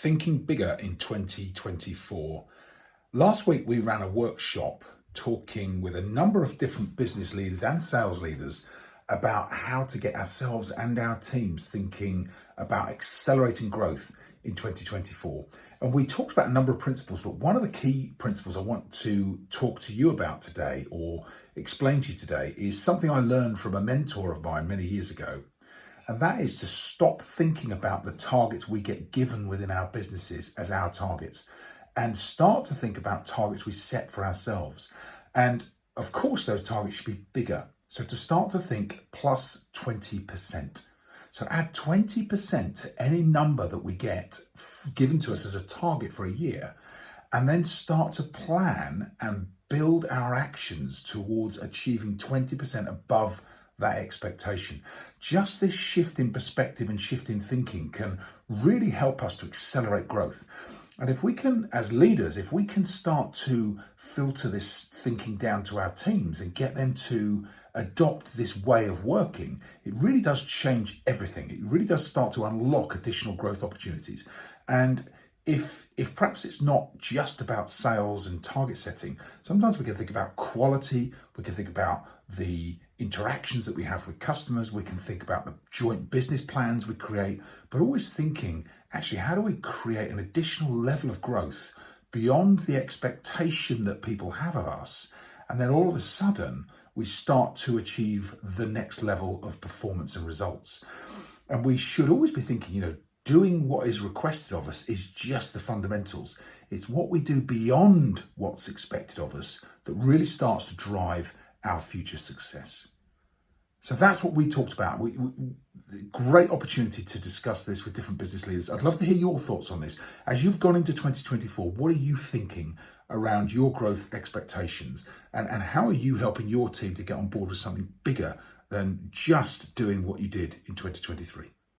Thinking Bigger in 2024. Last week, we ran a workshop talking with a number of different business leaders and sales leaders about how to get ourselves and our teams thinking about accelerating growth in 2024. And we talked about a number of principles, but one of the key principles I want to talk to you about today or explain to you today is something I learned from a mentor of mine many years ago. And that is to stop thinking about the targets we get given within our businesses as our targets and start to think about targets we set for ourselves. And of course, those targets should be bigger. So to start to think plus 20%. So add 20% to any number that we get given to us as a target for a year, and then start to plan and build our actions towards achieving 20% above that expectation. Just this shift in perspective and shift in thinking can really help us to accelerate growth. And if we can, as leaders, if we can start to filter this thinking down to our teams and get them to adopt this way of working, it really does change everything. It really does start to unlock additional growth opportunities. And if perhaps it's not just about sales and target setting, sometimes we can think about quality, we can think about the interactions that we have with customers, we can think about the joint business plans we create, but always thinking, actually, how do we create an additional level of growth beyond the expectation that people have of us? And then all of a sudden, we start to achieve the next level of performance and results. And we should always be thinking, doing what is requested of us is just the fundamentals. It's what we do beyond what's expected of us that really starts to drive our future success. So that's what we talked about. Great opportunity to discuss this with different business leaders. I'd love to hear your thoughts on this. As you've gone into 2024, what are you thinking around your growth expectations? And how are you helping your team to get on board with something bigger than just doing what you did in 2023?